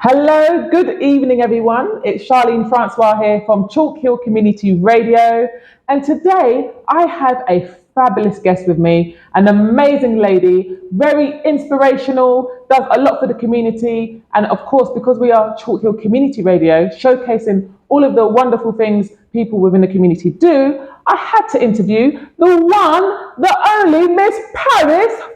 Hello, good evening, everyone. It's Charlene Francois here from Chalk Hill Community Radio. And today I have a fabulous guest with me, an amazing lady, very inspirational, does a lot for the community. And of course, because we are Chalk Hill Community Radio, showcasing all of the wonderful things people within the community do, I had to interview the one, the only Miss Parris Forbes.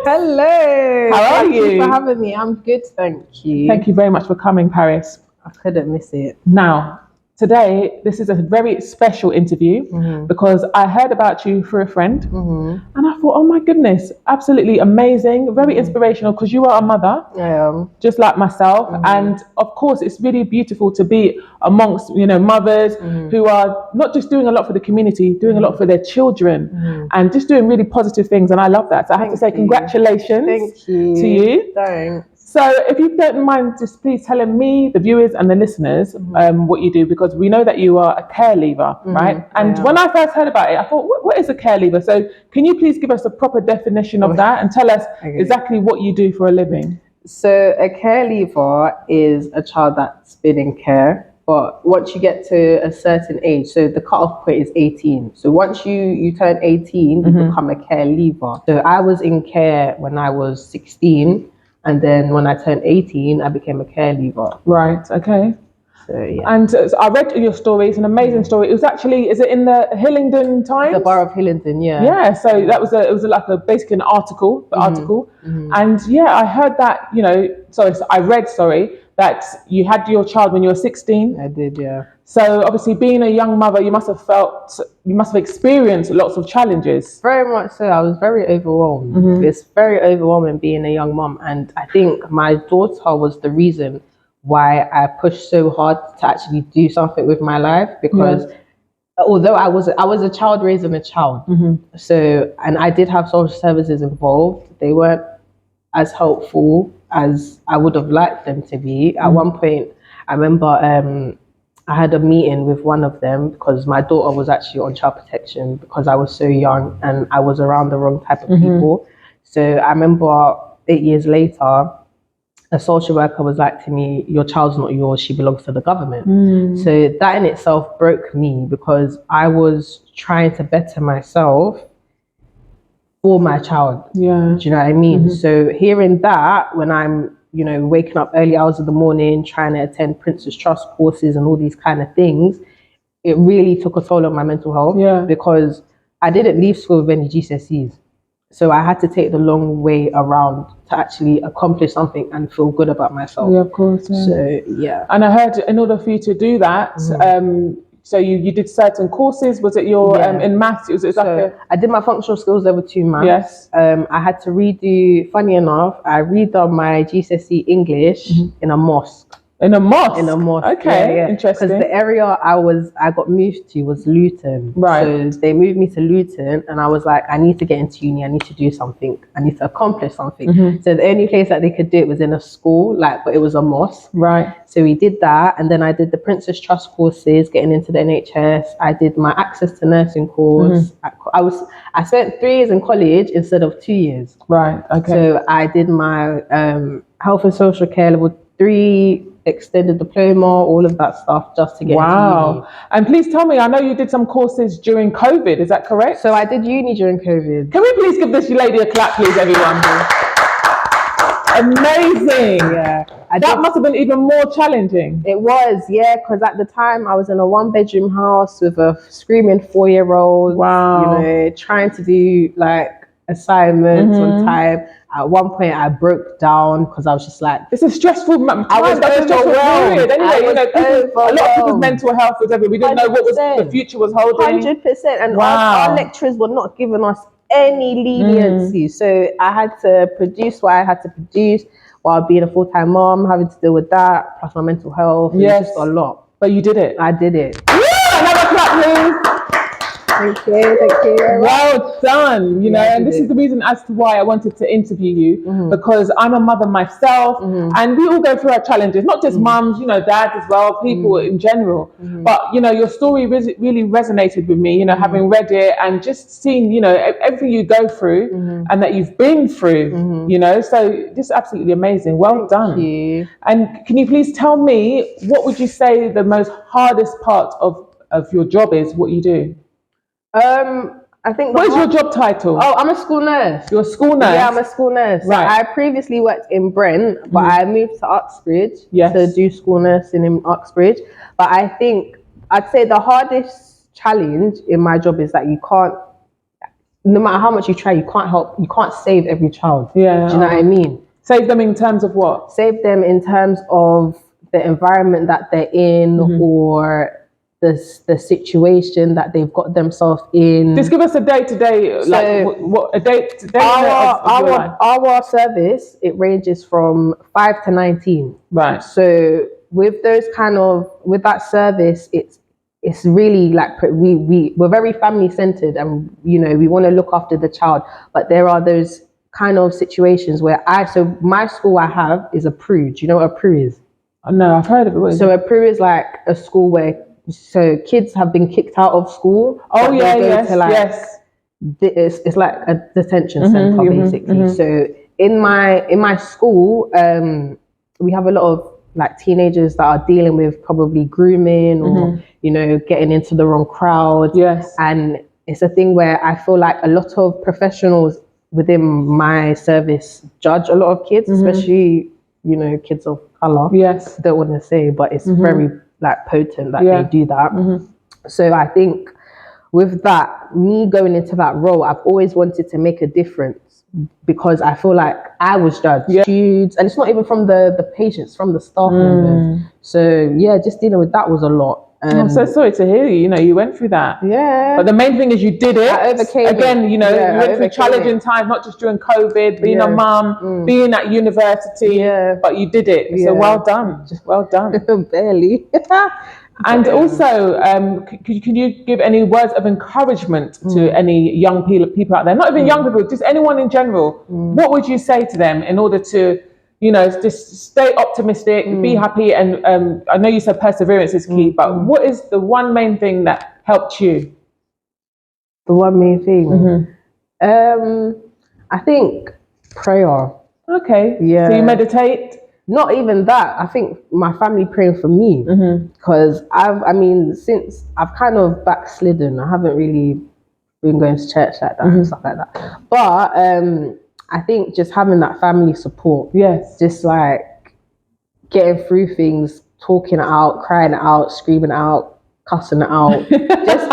Hello. How are Thank you? you for having me. I'm good, thank you. Thank you very much for coming, Parris. I couldn't miss it. Now, today, this is a very special interview because I heard about you through a friend and I thought, oh my goodness, absolutely amazing, very inspirational because you are a mother, just like myself. And of course, it's really beautiful to be amongst, mothers who are not just doing a lot for the community, doing a lot for their children and just doing really positive things. And I love that. So I have to say congratulations to you. Thanks. So if you don't mind, just please telling me, the viewers and the listeners, what you do, because we know that you are a care leaver, right? And when I first heard about it, I thought, what is a care leaver? So can you please give us a proper definition of that and tell us exactly what you do for a living? So a care leaver is a child that's been in care, but once you get to a certain age, so the cutoff point is 18. So once you turn 18, you become a care leaver. So I was in care when I was 16. And then when I turned 18, I became a care leaver. Right, okay. So, yeah. And so I read your story, it's an amazing story. It was actually, is it in the Hillingdon Times? The Borough of Hillingdon, yeah. Yeah, so it was like basically an article, And yeah, I heard that, I read, that you had your child when you were 16. I did, yeah. So obviously being a young mother, you must have experienced lots of challenges. Very much so. I was very overwhelmed. It's very overwhelming being a young mom. And I think my daughter was the reason why I pushed so hard to actually do something with my life, because although I was a child raising a child, and I did have social services involved, they weren't as helpful as I would have liked them to be. At one point, I remember I had a meeting with one of them because my daughter was actually on child protection because I was so young and I was around the wrong type of people. So I remember 8 years later, a social worker was like to me, your child's not yours, she belongs to the government. So that in itself broke me because I was trying to better myself for my child. Yeah. Do you know what I mean? So hearing that, when I'm, waking up early hours of the morning, trying to attend Princess Trust courses and all these kind of things, it really took a toll on my mental health. Yeah. Because I didn't leave school with any GCSEs. So I had to take the long way around to actually accomplish something and feel good about myself. Yeah, of course. Yeah. So, yeah. And I heard in order for you to do that, so you did certain courses. Was it your in maths? I did my functional skills level 2 maths. Yes. I had to redo. Funny enough, I redone my GCSE English in a mosque. In a mosque? In a mosque. Okay, yeah. Interesting. Because the area I got moved to was Luton. Right. So they moved me to Luton and I was like, I need to get into uni, I need to do something, I need to accomplish something. So the only place that they could do it was in a school, but it was a mosque. Right. So we did that, and then I did the Princess Trust courses, getting into the NHS. I did my access to nursing course. I spent 3 years in college instead of 2 years. Right, okay. So I did my health and social care level 3, extended diploma, all of that stuff just to get into uni. And please tell me, I know you did some courses during COVID, is that correct? So I did uni during COVID. Can we please give this lady a clap, please, everyone? Amazing. Yeah. That must have been even more challenging. It was, yeah, because at the time I was in a 1-bedroom house with a screaming 4-year-old. Wow. Trying to do assignments on time. At one point I broke down because I was just like, it's a stressful time. I was overwhelmed. Anyway, a lot of people's mental health was everywhere. We didn't know what the future was holding. 100%. And our lecturers were not giving us any leniency. So I had to produce what I had to produce while being a full-time mom, having to deal with that, plus my mental health. Yes. It was just a lot. But you did it. I did it. Yeah, another clap, please. Thank you very much. Well done, you know, and this is the reason as to why I wanted to interview you, because I'm a mother myself, and we all go through our challenges, not just mums, you know, dads as well, people in general. But, you know, your story really resonated with me, you know, having read it and just seeing, you know, everything you go through and that you've been through, you know, so this is absolutely amazing. Well done. Thank you. And can you please tell me, what would you say the most hardest part of your job is, what you do? I think. What is your job title? Oh, I'm a school nurse. You're a school nurse? Yeah, I'm a school nurse. Right. So I previously worked in Brent, but I moved to Uxbridge to do school nursing in Uxbridge. But I think I'd say the hardest challenge in my job is that you can't, no matter how much you try, you can't save every child. Yeah. Do you know what I mean? Save them in terms of what? Save them in terms of the environment that they're in or the situation that they've got themselves in. Just give us a day-to-day, like what a day-to-day of your life. Our service, it ranges from 5 to 19. Right. So with that service, it's really like we're very family centered, and you know, we want to look after the child, but there are those kind of situations where my school I have is a PRU. Do you know what a PRU is? No, I've heard of it. So a PRU is like a school where kids have been kicked out of school. Oh yeah, yes. It's like a detention center basically. So in my school, we have a lot of like teenagers that are dealing with probably grooming or you know, getting into the wrong crowd. Yes. And it's a thing where I feel like a lot of professionals within my service judge a lot of kids, especially, you know, kids of color. Yes. Don't want to say, but it's very like potent that they do that. So I think with that, me going into that role, I've always wanted to make a difference because I feel like I was judged. And it's not even from the patients, from the staff members. So yeah, just dealing with that was a lot. I'm so sorry to hear you. You know, you went through that. Yeah. But the main thing is you did it. I overcame Again, you know, you went through challenging it. times, not just during COVID, being a mum, being at university. Yeah. But you did it. So well done. Well done. Barely. And also, can you give any words of encouragement to any young people out there? Not even young people, just anyone in general. What would you say to them in order to, you know, just stay optimistic, be happy, and I know you said perseverance is key, but what is the one main thing that helped you? The one main thing? I think prayer. Okay. Yeah. So you meditate? Not even that. I think my family praying for me because since I've kind of backslidden, I haven't really been going to church like that and stuff like that. But I think just having that family support, just like getting through things, talking it out, crying it out, screaming it out, cussing it out, just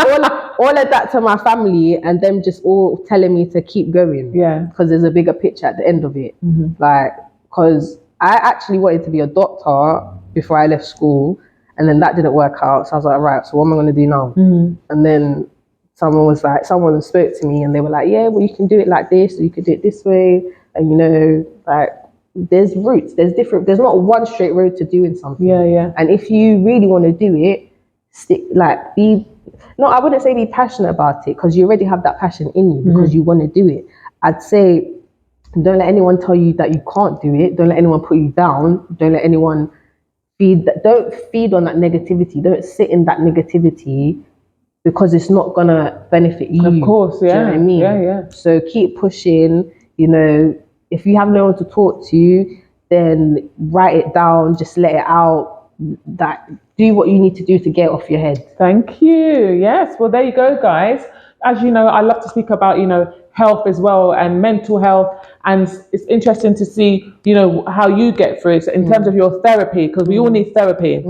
all of that to my family, and them just all telling me to keep going. Yeah, because there's a bigger picture at the end of it. Like, because I actually wanted to be a doctor before I left school, and then that didn't work out. So I was like, right, so what am I going to do now? And then someone spoke to me and they were like, yeah, well, you can do it like this, or you could do it this way. And, you know, like, there's routes, there's not one straight road to doing something. Yeah. And if you really want to do it, I wouldn't say be passionate about it, because you already have that passion in you because you want to do it. I'd say, don't let anyone tell you that you can't do it. Don't let anyone put you down. Don't let anyone don't feed on that negativity. Don't sit in that negativity, because it's not gonna benefit you. Of course, yeah. Do you know what I mean? Yeah. So keep pushing. You know, if you have no one to talk to, then write it down. Just let it out. Do what you need to do to get it off your head. Thank you. Yes. Well, there you go, guys. As you know, I love to speak about, you know, health as well, and mental health, and it's interesting to see, you know, how you get through it. So in terms of your therapy, because we all need therapy.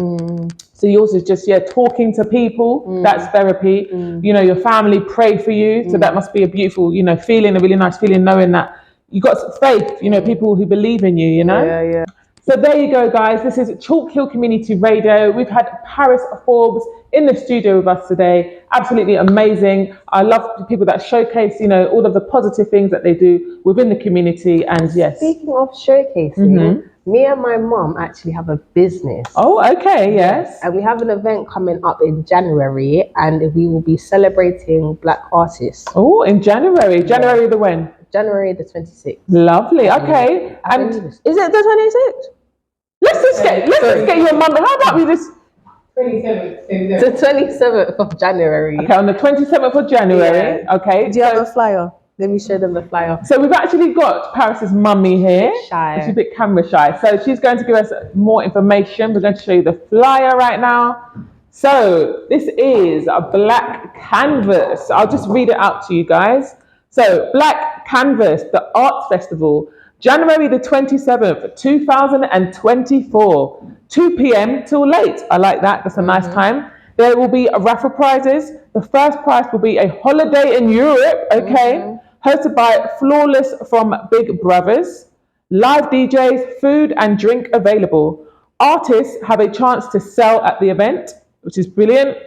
So yours is just talking to people. That's therapy. You know, your family pray for you, so that must be a beautiful, you know, feeling, a really nice feeling, knowing that you got faith. You know, people who believe in you. You know. Yeah. So there you go, guys. This is Chalk Hill Community Radio. We've had Parris Forbes in the studio with us today. Absolutely amazing. I love the people that showcase, you know, all of the positive things that they do within the community. And yes. Speaking of showcasing, Me and my mum actually have a business. Oh, okay, yes. And we have an event coming up in January, and we will be celebrating Black artists. Oh, in January. January the when? January the 26th. Lovely. Okay. And Is it the 26th? let's just get your mum. How about we just 27th. The 27th of January. okay, on the 27th of January. Yeah. Okay. Do you have a flyer? Let me show them the flyer. So we've actually got Parris's mummy here. Shy. She's a bit camera shy. So she's going to give us more information. We're going to show you the flyer right now. So this is a black canvas. I'll just read it out to you guys. So Black Canvas, the Arts Festival, January the 27th, 2024, 2 p.m. till late. I like that. That's a nice time. There will be raffle prizes. The first prize will be a holiday in Europe, okay? Hosted by Flawless from Big Brothers. Live DJs, food and drink available. Artists have a chance to sell at the event, which is brilliant.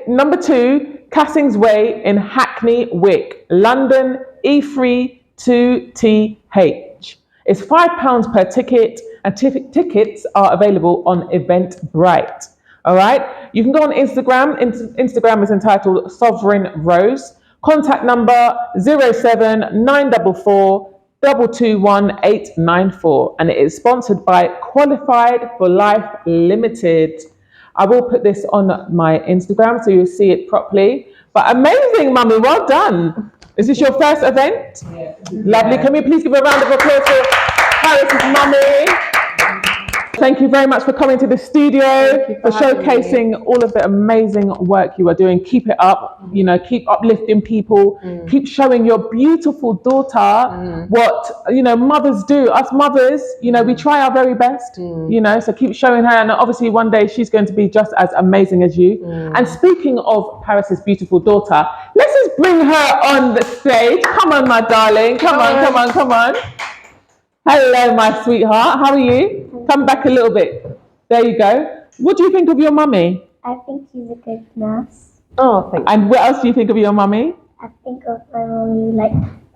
Number 2, Cassings Way in Hackney Wick, London, E3 2TH. It's £5 per ticket, and tickets are available on Eventbrite. All right, you can go on Instagram. Instagram is entitled Sovereign Rose. Contact number 07944 221 894, and it is sponsored by Qualified for Life Limited. I will put this on my Instagram so you'll see it properly. But amazing, mummy, well done. Is this your first event? Yeah. Lovely. Can we please give a round of applause for Parris's mummy? Thank you very much for coming to the studio, for showcasing all of the amazing work you are doing. Keep it up, you know, keep uplifting people, keep showing your beautiful daughter what, you know, mothers do. Us mothers, you know, we try our very best, you know, so keep showing her. And obviously one day she's going to be just as amazing as you. And speaking of Parris's beautiful daughter, let's just bring her on the stage. Come on, my darling. Come on. Hello, my sweetheart. How are you? Come back a little bit. There you go. What do you think of your mummy? I think she's a good nurse. Oh, thank you. And what else do you think of your mummy? I think of my mommy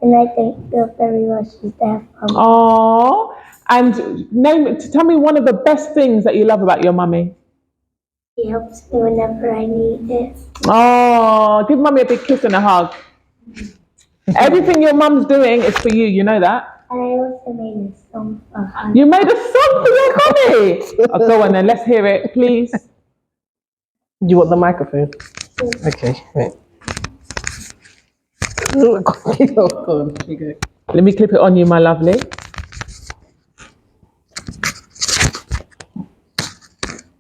and I think very well she's there for me. Oh, and tell me one of the best things that you love about your mummy. She helps me whenever I need it. Oh, give mummy a big kiss and a hug. Everything your mum's doing is for you, you know that? And I also made a song for her. You made a song for your mummy? Oh, go on then, let's hear it, please. Do you want the microphone? Okay, right. Go on. You go. Let me clip it on you, my lovely.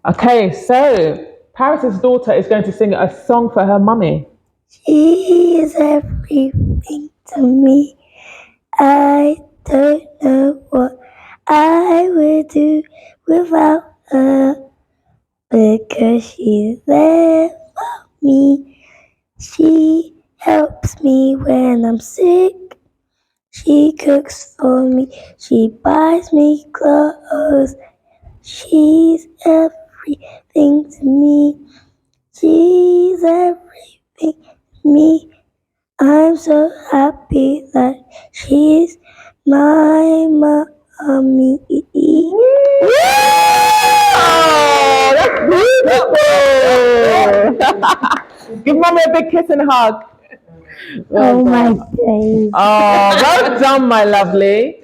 Okay, so Parris's daughter is going to sing a song for her mummy. She is everything to me. I don't know what I would do without her, because she's there for me. She helps me when I'm sick. She cooks for me. She buys me clothes. She's everything to me. She's everything to me. I'm so happy that she's my mommy. Oh, that's beautiful. Give mommy a big kiss and a hug. Oh my days. Oh, well done, my lovely.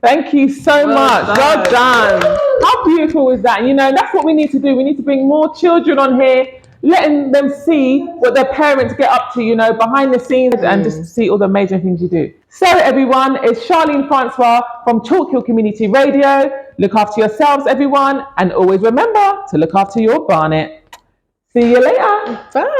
Thank you so much. Well done. How beautiful is that? You know, that's what we need to do. We need to bring more children on here, letting them see what their parents get up to, you know, behind the scenes, and just see all the amazing things you do. So everyone, it's Charlene Francois from Chalk Hill Community Radio. Look after yourselves, everyone, and always remember to look after your barnet. See you later. Bye.